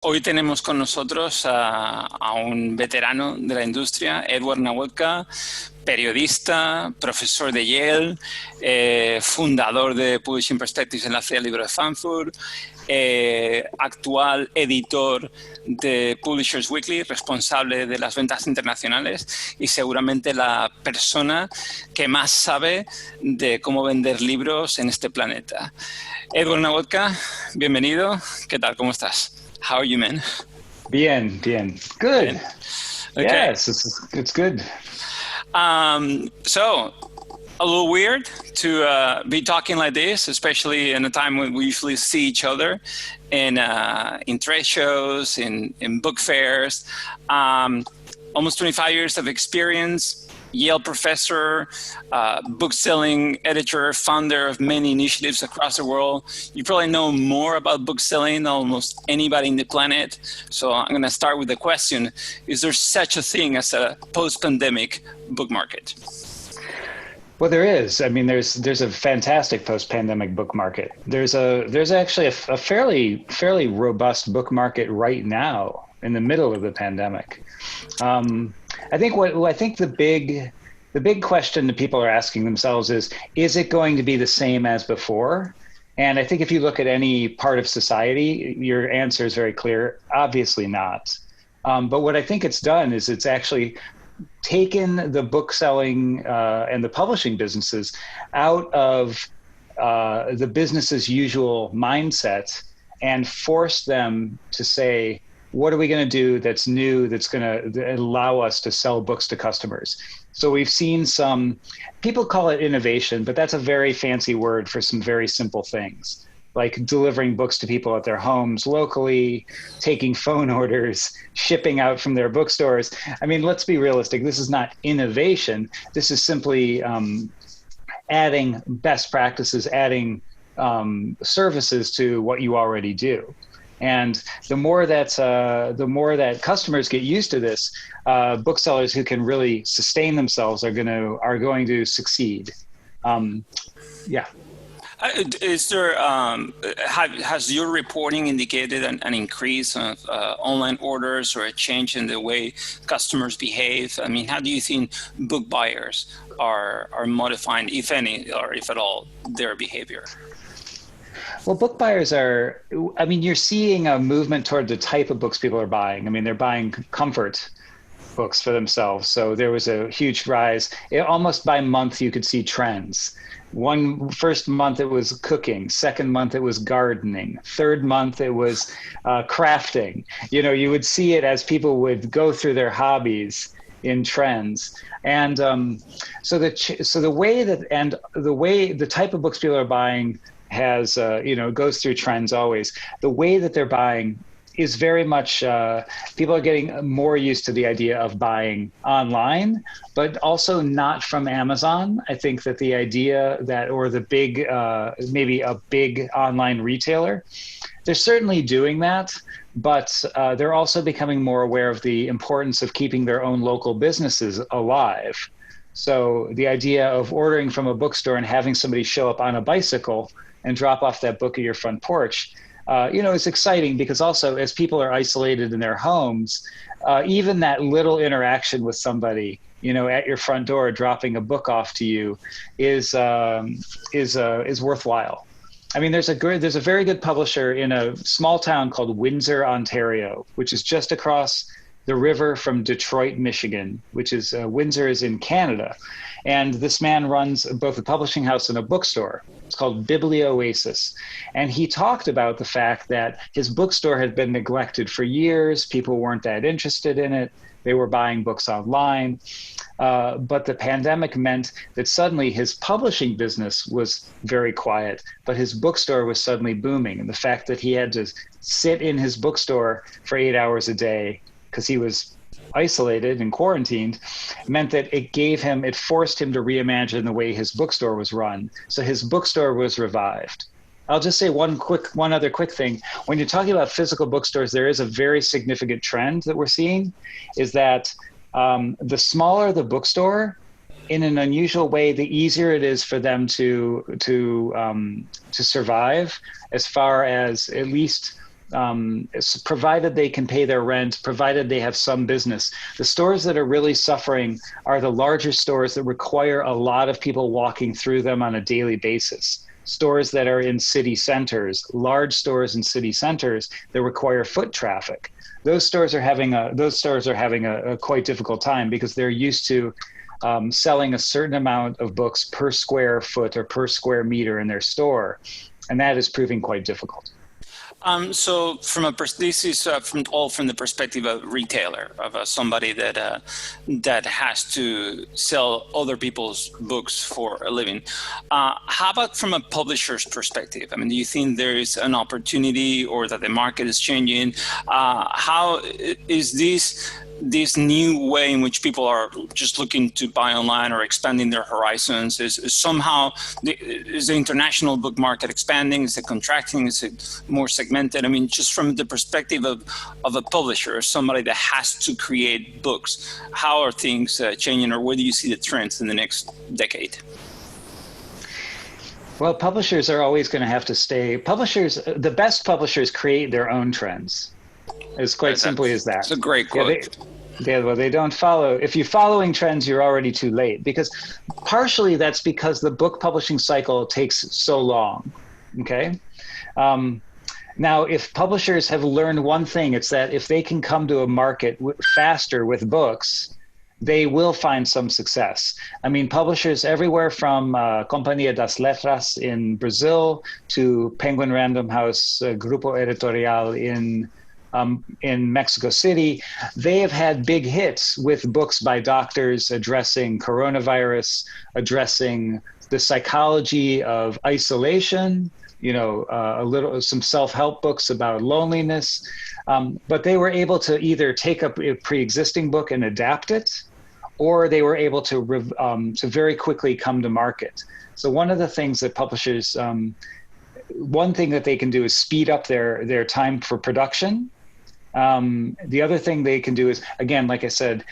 Hoy tenemos con nosotros a un veterano de la industria, Edward Nawalka, periodista, profesor de Yale, fundador de Publishing Perspectives en la Feria del Libro de Frankfurt, actual editor de Publishers Weekly, responsable de las ventas internacionales y seguramente la persona que más sabe de cómo vender libros en este planeta. Edward Nawalka, bienvenido. ¿Qué tal? ¿Cómo estás? How are you, man? Bien, bien. Good. Bien. Okay. Yes, it's good. So, a little weird to be talking like this, especially in a time when we usually see each other in trade shows, in book fairs. Almost 25 years of experience, Yale professor, book-selling editor, founder of many initiatives across the world. You probably know more about book-selling than almost anybody in the planet. So I'm going to start with the question, is there such a thing as a post-pandemic book market? Well, there is. I mean, there's a fantastic post-pandemic book market. There's actually a fairly robust book market right now in the middle of the pandemic. I think the big question that people are asking themselves is it going to be the same as before? And I think if you look at any part of society, your answer is very clear. Obviously not. But what I think it's done is it's actually taken the book selling and the publishing businesses out of the business as usual mindset and forced them to say, what are we going to do that's new, that's going to allow us to sell books to customers? So we've seen some, people call it innovation, but that's a very fancy word for some very simple things, like delivering books to people at their homes locally, taking phone orders, shipping out from their bookstores. I mean, let's be realistic. This is not innovation. This is simply adding best practices, adding services to what you already do. And the more that customers get used to this, booksellers who can really sustain themselves are going to succeed. Yeah. Is there has your reporting indicated an increase of online orders or a change in the way customers behave? I mean, how do you think book buyers are modifying, if any, or if at all, their behavior? Well, book buyers you're seeing a movement toward the type of books people are buying. I mean, they're buying comfort books for themselves. So there was a huge rise. Almost by month, you could see trends. First month, it was cooking. Second month, it was gardening. Third month, it was crafting. You know, you would see it as people would go through their hobbies in trends. And so the type of books people are buying has, goes through trends always. The way that they're buying is very much, people are getting more used to the idea of buying online, but also not from Amazon. I think that the idea that, or the big, maybe a big online retailer, they're certainly doing that, but they're also becoming more aware of the importance of keeping their own local businesses alive. So the idea of ordering from a bookstore and having somebody show up on a bicycle and drop off that book at your front porch, it's exciting because also as people are isolated in their homes, even that little interaction with somebody, at your front door, dropping a book off to you is worthwhile. I mean, there's a very good publisher in a small town called Windsor, Ontario, which is just across the river from Detroit, Michigan, which is Windsor is in Canada. And this man runs both a publishing house and a bookstore. It's called Biblioasis. And he talked about the fact that his bookstore had been neglected for years. People weren't that interested in it. They were buying books online. But the pandemic meant that suddenly his publishing business was very quiet, but his bookstore was suddenly booming. And the fact that he had to sit in his bookstore for 8 hours a day because he was isolated and quarantined meant that it forced him to reimagine the way his bookstore was run. So his bookstore was revived. I'll just say one other quick thing. When you're talking about physical bookstores, there is a very significant trend that we're seeing, is that the smaller the bookstore, in an unusual way, the easier it is for them to survive, as far as at least provided they can pay their rent, provided they have some business. The stores that are really suffering are the larger stores that require a lot of people walking through them on a daily basis. Stores that are in city centers, large stores in city centers that require foot traffic. Those stores are having a quite difficult time because they're used to selling a certain amount of books per square foot or per square meter in their store, and that is proving quite difficult. So this is from the perspective of a retailer, of somebody that has to sell other people's books for a living. How about from a publisher's perspective? I mean, do you think there is an opportunity or that the market is changing? How is this new way in which people are just looking to buy online or expanding their horizons? Is the international book market expanding? Is it contracting? Is it more segmented? I mean, just from the perspective of a publisher, somebody that has to create books, how are things changing, or where do you see the trends in the next decade? Well, publishers are always going to have to stay. The best publishers create their own trends. It's quite simply as that. It's a great quote. They don't follow. If you're following trends, you're already too late, because partially that's because the book publishing cycle takes so long. Okay. Now, if publishers have learned one thing, it's that if they can come to a market faster with books, they will find some success. I mean, publishers everywhere from Companhia das Letras in Brazil to Penguin Random House, Grupo Editorial in Mexico City, they have had big hits with books by doctors addressing coronavirus, addressing the psychology of isolation, some self-help books about loneliness. But they were able to either take up a pre-existing book and adapt it, or they were able to very quickly come to market. So one of the things that publishers, one thing that they can do is speed up their time for production. The other thing they can do is, again, like I said,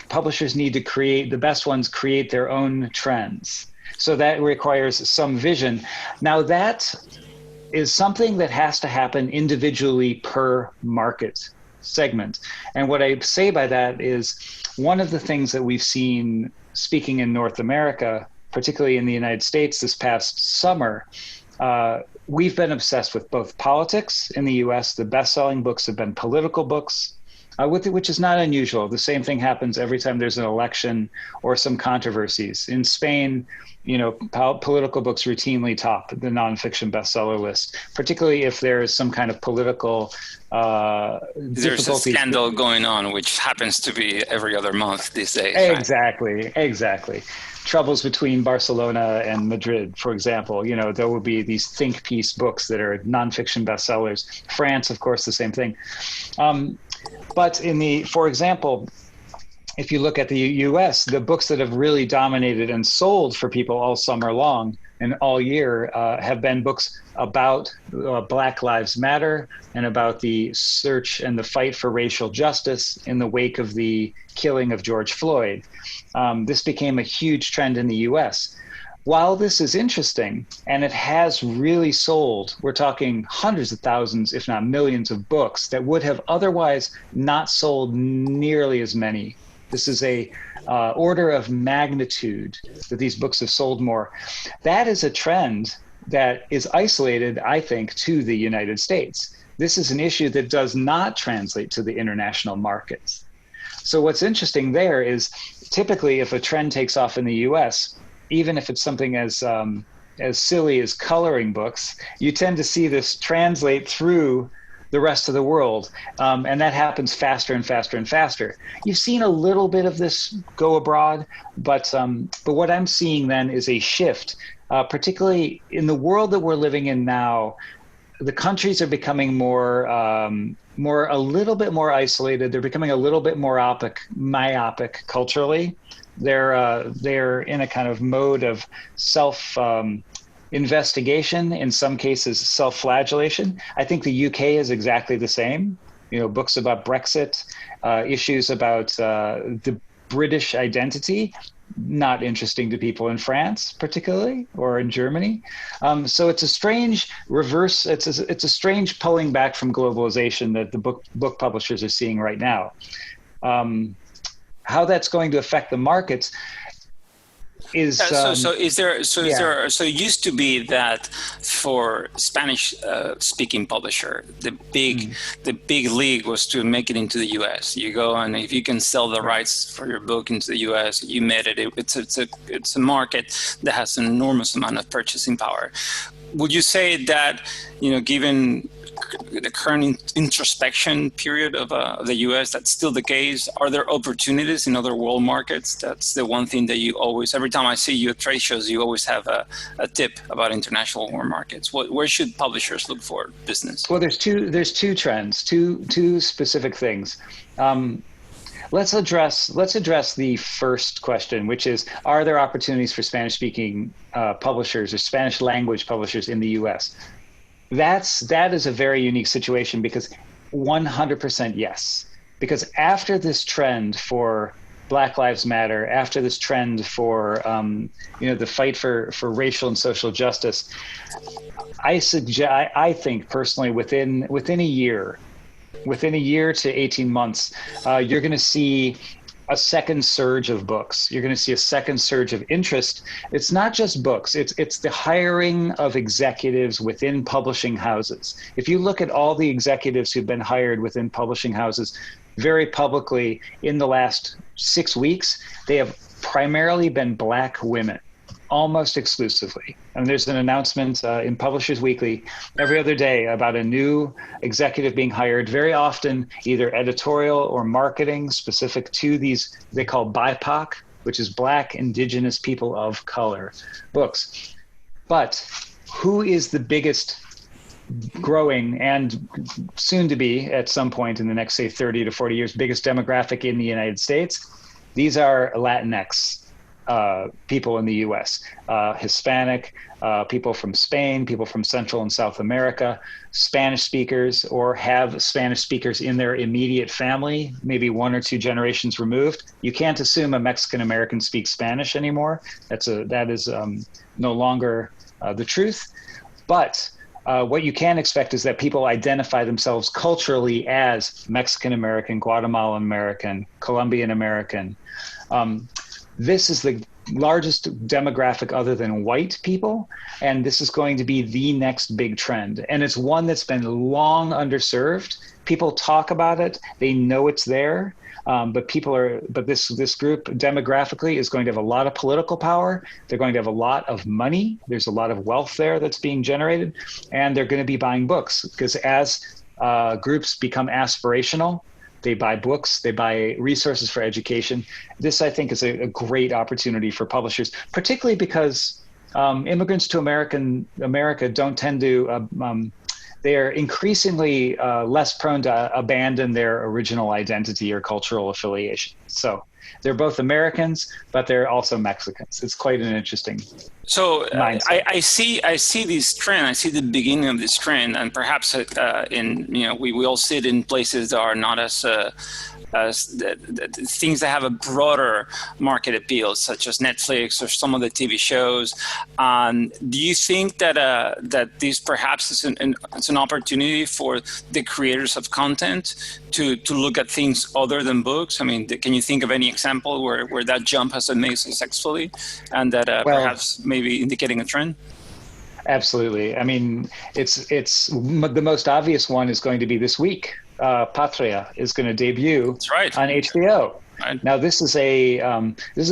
publishers need to the best ones create their own trends. So that requires some vision. Now that is something that has to happen individually per market segment. And what I say by that is one of the things that we've seen speaking in North America, particularly in the United States this past summer, we've been obsessed with both politics in the US. The best-selling books have been political books, which is not unusual. The same thing happens every time there's an election or some controversies. In Spain, political books routinely top the nonfiction bestseller list, particularly if there is some kind of political There's a scandal going on, which happens to be every other month these days. Exactly. Troubles between Barcelona and Madrid, for example. There will be these think piece books that are nonfiction bestsellers. France, of course, the same thing. But for example, if you look at the US, the books that have really dominated and sold for people all summer long and all year have been books about Black Lives Matter and about the search and the fight for racial justice in the wake of the killing of George Floyd. This became a huge trend in the US. While this is interesting, and it has really sold, we're talking hundreds of thousands, if not millions of books that would have otherwise not sold nearly as many. This is a order of magnitude that these books have sold more. That is a trend that is isolated, I think, to the United States. This is an issue that does not translate to the international markets. So what's interesting there is typically if a trend takes off in the US, even if it's something as silly as coloring books, you tend to see this translate through the rest of the world. And that happens faster and faster and faster. You've seen a little bit of this go abroad, but what I'm seeing then is a shift, particularly in the world that we're living in now. The countries are becoming a little bit more isolated. They're becoming a little bit more myopic culturally. They're in a kind of mode of investigation, in some cases self-flagellation. I think the UK is exactly the same. Books about Brexit, issues about the British identity not interesting to people in France, particularly, or in Germany. So it's a strange reverse. It's a strange pulling back from globalization that the book publishers are seeing right now. How that's going to affect the markets is so it used to be that for Spanish speaking publisher, the big league was to make it into the US. You go, and if you can sell the rights for your book into the US, you made it. It's a market that has an enormous amount of purchasing power. Would you say that, given the current introspection period of the US, that's still the case? Are there opportunities in other world markets? That's the one thing that you always, every time I see you at trade shows, you always have a tip about international world markets. Where should publishers look for business? Well, there's two trends, two specific things. Let's address the first question, which is, are there opportunities for Spanish-speaking publishers or Spanish language publishers in the US? That is a very unique situation, because 100% yes. Because after this trend for Black Lives Matter, after this trend for the fight for racial and social justice, I think personally within a year to 18 months, you're going to see a second surge of books. You're going to see a second surge of interest. It's not just books. It's the hiring of executives within publishing houses. If you look at all the executives who've been hired within publishing houses very publicly in the last 6 weeks, they have primarily been Black women, almost exclusively. And there's an announcement in Publishers Weekly every other day about a new executive being hired, very often either editorial or marketing specific to these, they call BIPOC, which is Black, Indigenous, People of Color books. But who is the biggest growing and soon to be, at some point in the next, say, 30 to 40 years, biggest demographic in the United States? These are Latinx people in the US, Hispanic, people from Spain, people from Central and South America, Spanish speakers, or have Spanish speakers in their immediate family, maybe 1 or 2 generations removed. You can't assume a Mexican American speaks Spanish anymore. That is no longer the truth. But what you can expect is that people identify themselves culturally as Mexican American, Guatemalan American, Colombian American. This is the largest demographic other than white people, and this is going to be the next big trend. And it's one that's been long underserved. People talk about it; they know it's there, but this group demographically is going to have a lot of political power. They're going to have a lot of money. There's a lot of wealth there that's being generated, and they're going to be buying books, because as groups become aspirational, they buy books, they buy resources for education. This, I think, is a great opportunity for publishers, particularly because immigrants to America don't tend to, they are increasingly less prone to abandon their original identity or cultural affiliation. So they're both Americans, but they're also Mexicans. It's quite an interesting mindset. I see this trend. I see the beginning of this trend, and perhaps we all see it in places that are not as things that have a broader market appeal, such as Netflix or some of the TV shows. Do you think that this perhaps is an opportunity for the creators of content to look at things other than books? I mean, can you think of any example where that jump has been made successfully, and that perhaps maybe indicating a trend? Absolutely. I mean, it's the most obvious one is going to be this week. Patria is going to debut on HBO. Right. Now, this is a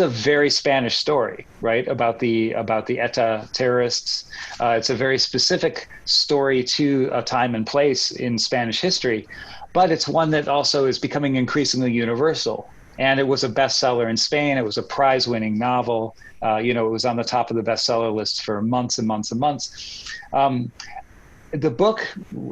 very Spanish story, right? About the ETA terrorists. It's a very specific story to a time and place in Spanish history, but it's one that also is becoming increasingly universal. And it was a bestseller in Spain. It was a prize-winning novel. It was on the top of the bestseller list for months and months and months. The book,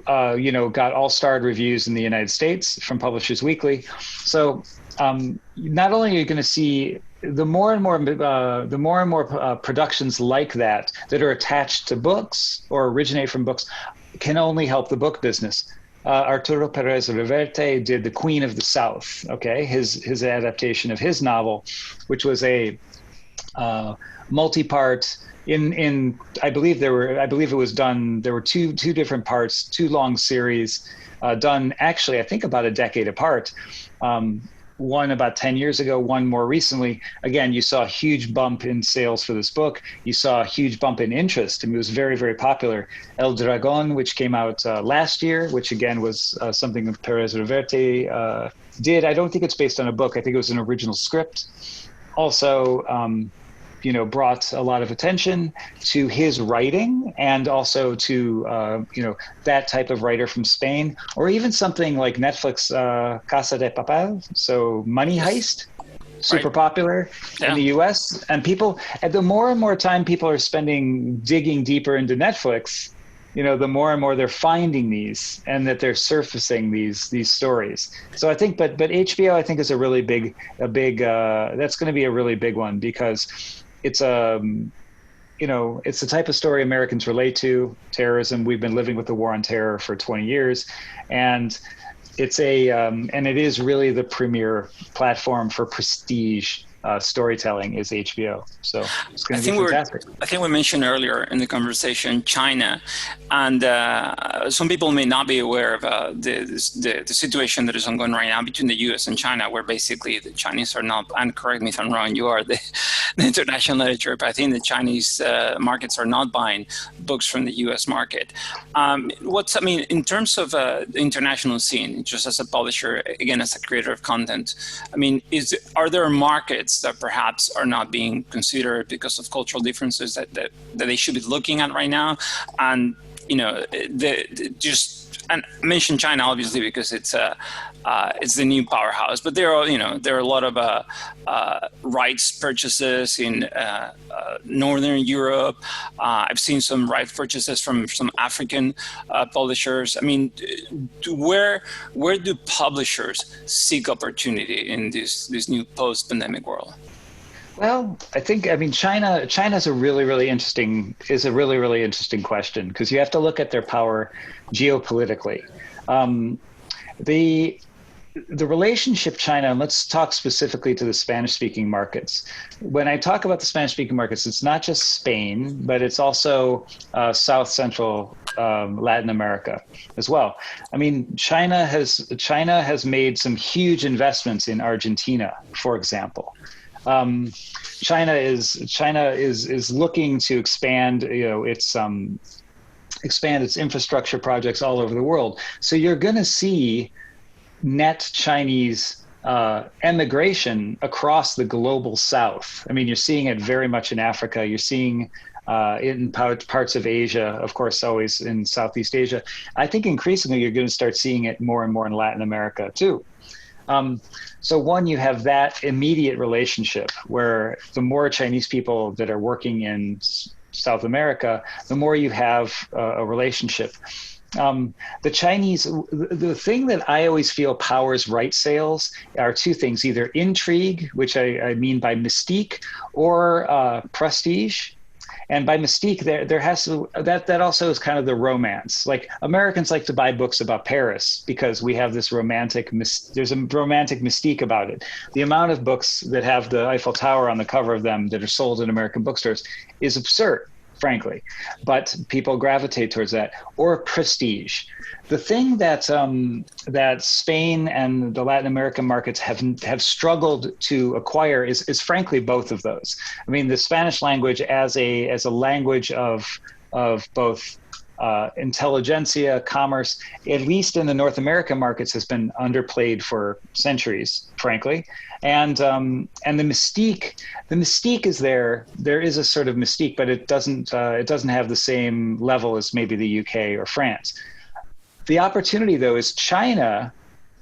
got all-starred reviews in the United States from Publishers Weekly. So not only are you going to see the more and more productions like that are attached to books or originate from books, can only help the book business. Arturo Perez Reverte did The Queen of the South, okay, his adaptation of his novel, which was a multi-part. In I believe it was done. There were two different parts, two long series, done actually I think about a decade apart. One about 10 years ago, one more recently. Again, you saw a huge bump in sales for this book. You saw a huge bump in interest. I mean, it was very, very popular. El Dragón, which came out last year, which again was something that Perez Reverte did. I don't think it's based on a book. I think it was an original script. Also, brought a lot of attention to his writing and also to, that type of writer from Spain, or even something like Netflix, Casa de Papel, so Money Heist, super popular in the US. And the more and more time people are spending digging deeper into Netflix, the more and more they're finding these and that they're surfacing these stories. So I think, but HBO, I think is a really big, that's going to be a really big one because it's it's the type of story Americans relate to, terrorism. We've been living with the war on terror for 20 years. And it's and it is really the premier platform for prestige storytelling is HBO. So it's going to be fantastic. I think we mentioned earlier in the conversation China, and some people may not be aware of the situation that is ongoing right now between the U.S. and China, where basically the Chinese are not, and correct me if I'm wrong, you are the international editor, but I think the Chinese markets are not buying books from the U.S. market. In terms of the international scene, just as a publisher, again, as a creator of content, are there markets that perhaps are not being considered because of cultural differences that they should be looking at right now? And and I mention China obviously because it's the new powerhouse, but there are a lot of rights purchases in Northern Europe. I've seen some rights purchases from some African publishers. Where do publishers seek opportunity in this new post-pandemic world? Well, I think China's a really interesting question because you have to look at their power geopolitically. The relationship China, and let's talk specifically to the Spanish-speaking markets. When I talk about the Spanish-speaking markets, it's not just Spain, but it's also South Central Latin America as well. China has made some huge investments in Argentina, for example. China is looking to expand its infrastructure projects all over the world. So you're going to see net Chinese emigration across the global South. You're seeing it very much in Africa. You're seeing in parts of Asia, of course, always in Southeast Asia. I think increasingly you're going to start seeing it more and more in Latin America too. So one, you have that immediate relationship where the more Chinese people that are working in South America, the more you have a relationship. The Chinese, the thing that I always feel powers right sales are two things, either intrigue, which I mean by mystique, or prestige. And by mystique, there has to, that also is kind of the romance. Like Americans like to buy books about Paris because we have this there's a romantic mystique about it. The amount of books that have the Eiffel Tower on the cover of them that are sold in American bookstores is absurd, frankly, but people gravitate towards that. Or prestige. The thing that that Spain and the Latin American markets have struggled to acquire is frankly both of those. The Spanish language as a language of both intelligentsia, commerce, at least in the North American markets, has been underplayed for centuries, frankly. And the mystique is there. There is a sort of mystique, but it doesn't have the same level as maybe the UK or France. The opportunity, though, is China.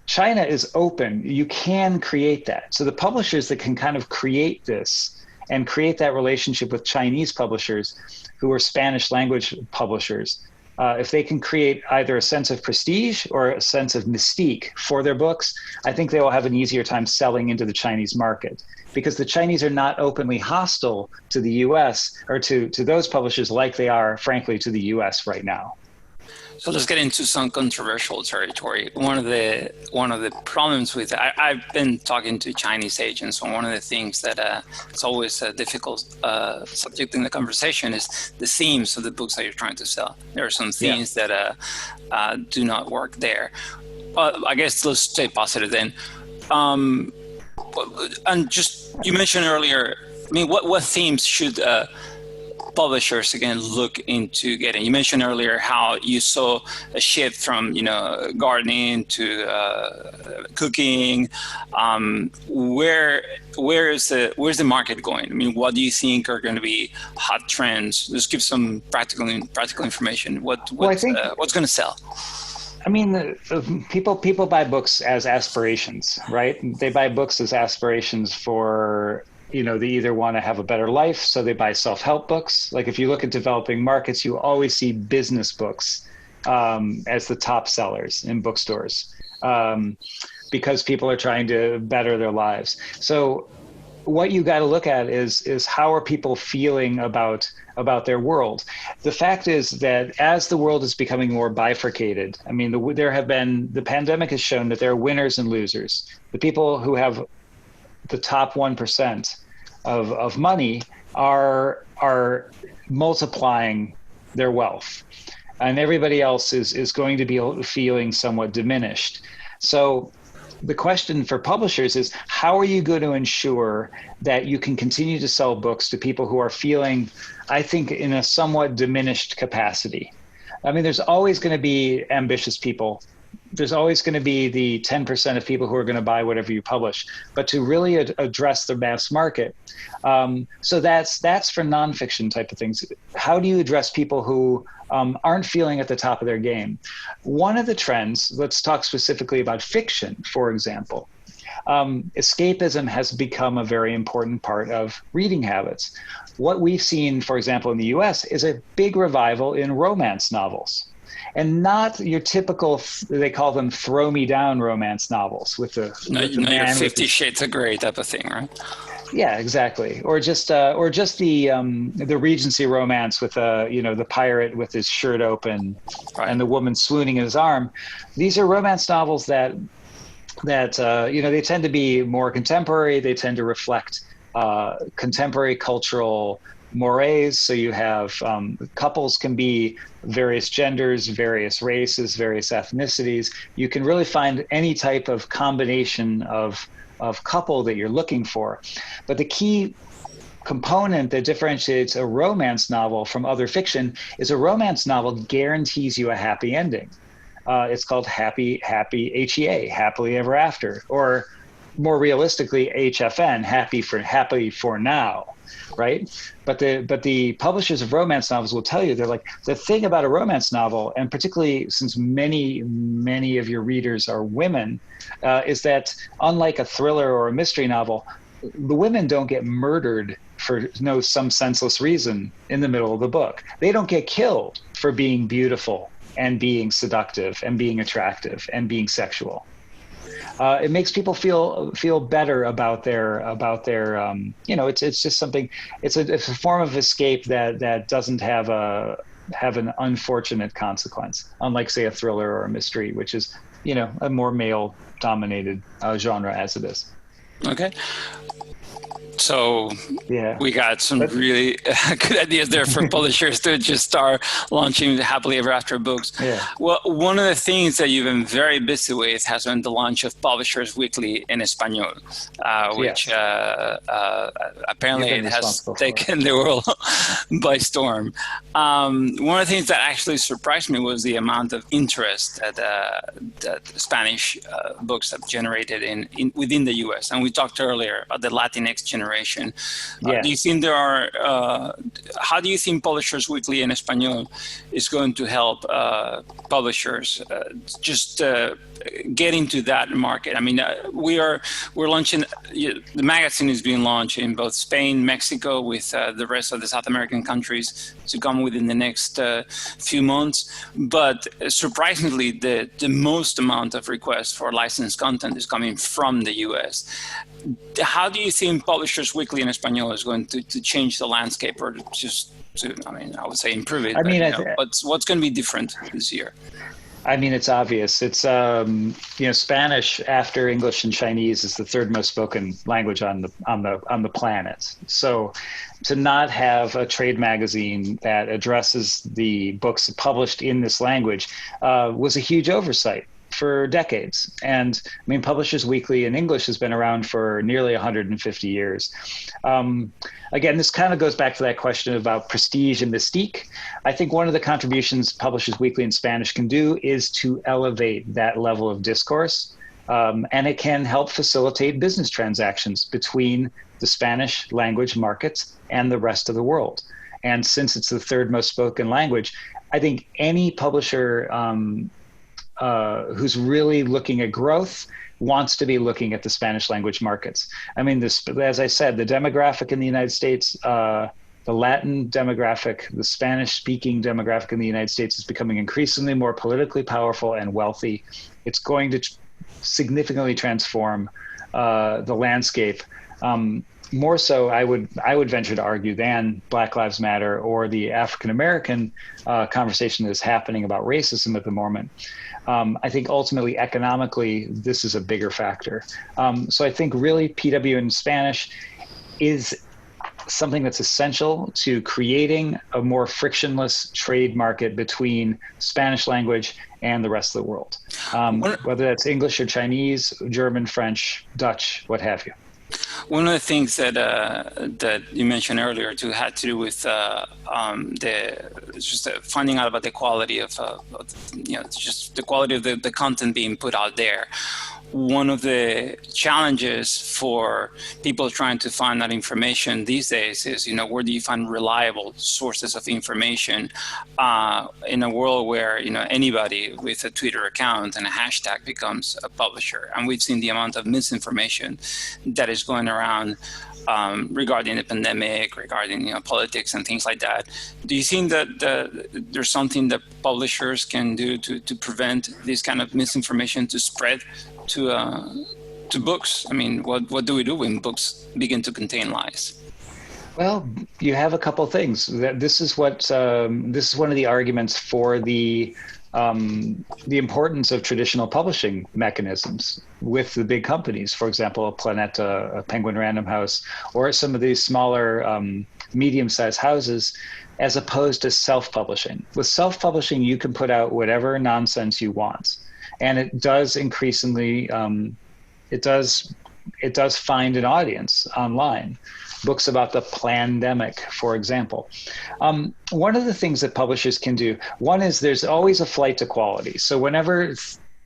China is open. You can create that. So the publishers that can kind of create this and create that relationship with Chinese publishers who are Spanish language publishers, if they can create either a sense of prestige or a sense of mystique for their books, I think they will have an easier time selling into the Chinese market, because the Chinese are not openly hostile to the US or to those publishers like they are, frankly, to the US right now. So let's get into some controversial territory. One of the problems with I've been talking to Chinese agents, and one of the things that it's always a difficult subject in the conversation is the themes of the books that you're trying to sell. There are some themes that do not work there. I guess let's stay positive then. And just you mentioned earlier. I mean, what themes should publishers again look into getting? You mentioned earlier how you saw a shift from gardening to cooking. Where's the market going? I mean, what do you think are going to be hot trends? Just give some practical information. What's going to sell? I mean, people buy books as aspirations, right? They buy books as aspirations for, they either want to have a better life, so they buy self-help books. Like if you look at developing markets, you always see business books as the top sellers in bookstores because people are trying to better their lives. So what you got to look at is how are people feeling about their world. The fact is that as the world is becoming more bifurcated, I mean, the pandemic has shown that there are winners and losers. The people who have the top 1% of money are multiplying their wealth, and everybody else is going to be feeling somewhat diminished. So the question for publishers is, how are you going to ensure that you can continue to sell books to people who are feeling, I think, in a somewhat diminished capacity? I mean, there's always going to be ambitious people. There's always going to be the 10% of people who are going to buy whatever you publish, but to really address the mass market. So that's for nonfiction type of things. How do you address people who aren't feeling at the top of their game? One of the trends, let's talk specifically about fiction, for example. Escapism has become a very important part of reading habits. What we've seen, for example, in the US is a big revival in romance novels. And not your typical, they call them throw me down romance novels with the your 50 Shades of Grey type of thing, right? Yeah, exactly. Or just the Regency romance with the pirate with his shirt open, right, and the woman swooning in his arm. These are romance novels that they tend to be more contemporary. They tend to reflect contemporary cultural mores. So you have couples can be various genders, various races, various ethnicities. You can really find any type of combination of couple that you're looking for. But the key component that differentiates a romance novel from other fiction is a romance novel guarantees you a happy ending. It's called happy, HEA, happily ever after, or more realistically, HFN, happy for now, right? But the publishers of romance novels will tell you, they're like, the thing about a romance novel, and particularly since many of your readers are women, is that unlike a thriller or a mystery novel, the women don't get murdered for some senseless reason in the middle of the book. They don't get killed for being beautiful and being seductive and being attractive and being sexual. It makes people feel better about their it's just something. It's a form of escape that doesn't have an unfortunate consequence, unlike say a thriller or a mystery, which is a more male dominated genre as it is. Okay. So we got some really good ideas there for publishers to just start launching happily ever after books. Yeah. Well, one of the things that you've been very busy with has been the launch of Publishers Weekly in Espanol, which apparently it has taken the world by storm. One of the things that actually surprised me was the amount of interest that Spanish books have generated within the U.S. And we talked earlier about the Latinx generation. Do you think how do you think Publishers Weekly in Espanol is going to help publishers get into that market? I mean, we're launching, the magazine is being launched in both Spain, Mexico, with the rest of the South American countries to come within the next few months. But surprisingly, the most amount of requests for licensed content is coming from the US. How do you think Publishers Weekly in Espanol is going to change the landscape, or just to, I would say improve it? But what's going to be different this year? I mean, it's obvious. It's Spanish after English and Chinese is the third most spoken language on the planet. So, to not have a trade magazine that addresses the books published in this language was a huge oversight for decades. And I mean, Publishers Weekly in English has been around for nearly 150 years. Again, this kind of goes back to that question about prestige and mystique. I think one of the contributions Publishers Weekly in Spanish can do is to elevate that level of discourse. And it can help facilitate business transactions between the Spanish language markets and the rest of the world. And since it's the third most spoken language, I think any publisher who's really looking at growth wants to be looking at the Spanish language markets. I mean, as I said, the demographic in the United States, the Latin demographic, the Spanish speaking demographic in the United States is becoming increasingly more politically powerful and wealthy. It's going to significantly transform the landscape. More so, I would venture to argue, than Black Lives Matter or the African American conversation that is happening about racism at the moment. I think ultimately, economically, this is a bigger factor. So I think really PW in Spanish is something that's essential to creating a more frictionless trade market between Spanish language and the rest of the world, whether that's English or Chinese, German, French, Dutch, what have you. One of the things that you mentioned earlier too had to do with finding out about the quality of just the quality of the content being put out there. One of the challenges for people trying to find that information these days is, where do you find reliable sources of information in a world where, anybody with a Twitter account and a hashtag becomes a publisher. And we've seen the amount of misinformation that is going around regarding the pandemic, regarding politics and things like that. Do you think that there's something that publishers can do to prevent this kind of misinformation to spread to books? I mean, what do we do when books begin to contain lies? Well, you have a couple things. This is one of the arguments for the importance of traditional publishing mechanisms with the big companies. For example, Planeta, Penguin Random House, or some of these smaller medium-sized houses, as opposed to self-publishing. With self-publishing, you can put out whatever nonsense you want. And it does increasingly, it does find an audience online. Books about the pandemic, for example. One of the things that publishers can do, one is there's always a flight to quality. So whenever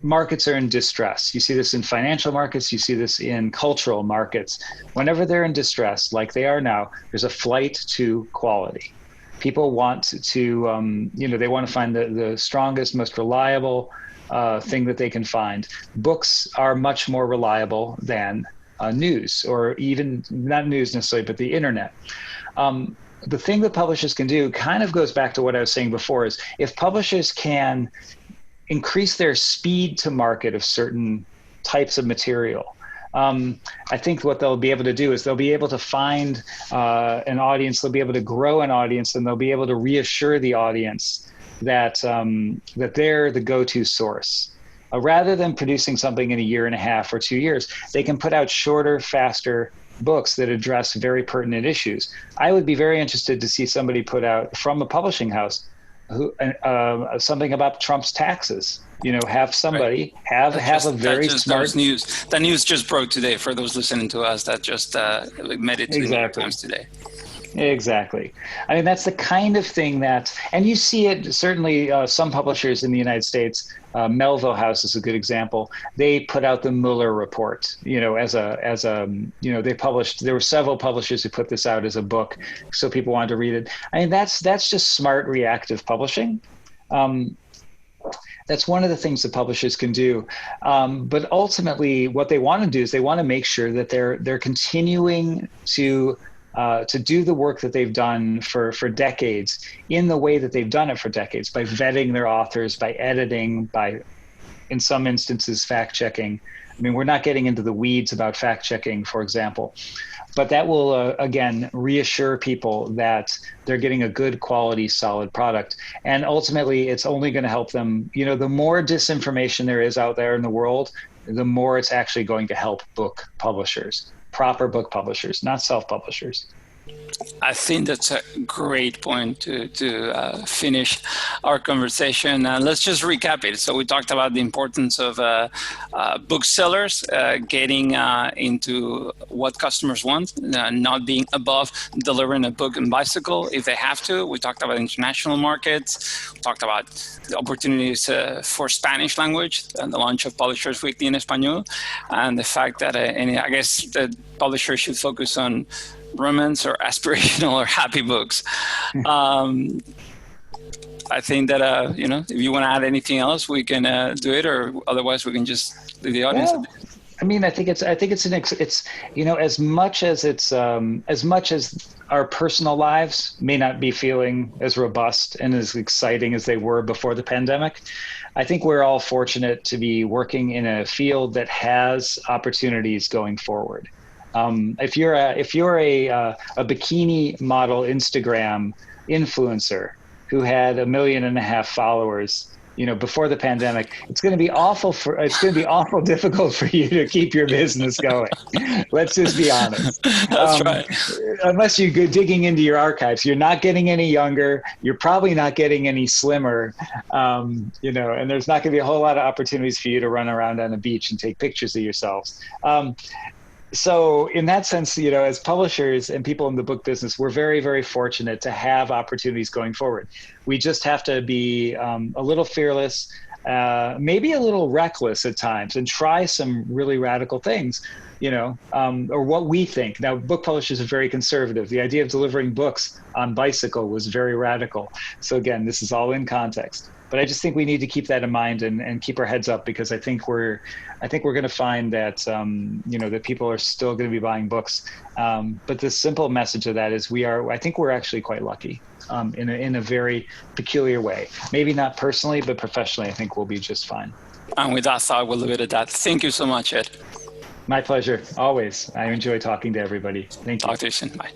markets are in distress, you see this in financial markets, you see this in cultural markets. Whenever they're in distress, like they are now, there's a flight to quality. People want to, they want to find the strongest, most reliable thing that they can find. Books are much more reliable than news, or even not news necessarily, but the internet. The thing that publishers can do kind of goes back to what I was saying before, is if publishers can increase their speed to market of certain types of material, I think what they'll be able to do is they'll be able to find an audience, they'll be able to grow an audience, and they'll be able to reassure the audience that that they're the go-to source. Rather than producing something in a year and a half or 2 years, they can put out shorter, faster books that address very pertinent issues. I would be very interested to see somebody put out from a publishing house something about Trump's taxes. Have somebody have a very smart news. That news just broke today for those listening to us. That just made it to the New York Times today. Exactly. I mean, that's the kind of thing that, and you see it certainly some publishers in the United States, Melville House is a good example. They put out the Mueller report, they published, there were several publishers who put this out as a book, so people wanted to read it. I mean, that's just smart reactive publishing. That's one of the things that publishers can do. But ultimately what they want to do is they want to make sure that they're continuing to to do the work that they've done for decades in the way that they've done it for decades, by vetting their authors, by editing, by, in some instances, fact checking. I mean, we're not getting into the weeds about fact checking, for example, but that will, again, reassure people that they're getting a good quality, solid product. And ultimately, it's only going to help them. You know, the more disinformation there is out there in the world, the more it's actually going to help book publishers, proper book publishers, not self-publishers. I think that's a great point to finish our conversation. Let's just recap it. So we talked about the importance of booksellers getting into what customers want, not being above delivering a book and bicycle if they have to. We talked about international markets. We talked about the opportunities for Spanish language and the launch of Publishers Weekly in Espanol, and the fact that, and I guess the publishers should focus on romance or aspirational or happy books. I think that, you know, if you want to add anything else, we can do it, or otherwise we can just leave the audience. Well, I mean, it's you know, as much as our personal lives may not be feeling as robust and as exciting as they were before the pandemic, I think we're all fortunate to be working in a field that has opportunities going forward. If you're a bikini model Instagram influencer who had 1.5 million followers, you know, before the pandemic, it's going to be awful difficult for you to keep your business going. Let's just be honest. That's right. Unless you go digging into your archives, you're not getting any younger. You're probably not getting any slimmer. You know, and there's not going to be a whole lot of opportunities for you to run around on the beach and take pictures of yourselves. So in that sense, you know, as publishers and people in the book business, we're very, very fortunate to have opportunities going forward. We just have to be a little fearless, maybe a little reckless at times, and try some really radical things, you know, or what we think. Now, book publishers are very conservative. The idea of delivering books on bicycle was very radical. So again, this is all in context. But I just think we need to keep that in mind and keep our heads up, because I think we're going to find that you know, that people are still going to be buying books. But the simple message of that is I think we're actually quite lucky in a very peculiar way. Maybe not personally, but professionally, I think we'll be just fine. And with that thought, we'll leave it at that. Thank you so much, Ed. My pleasure. Always. I enjoy talking to everybody. Thank you. Talk to you soon. Bye.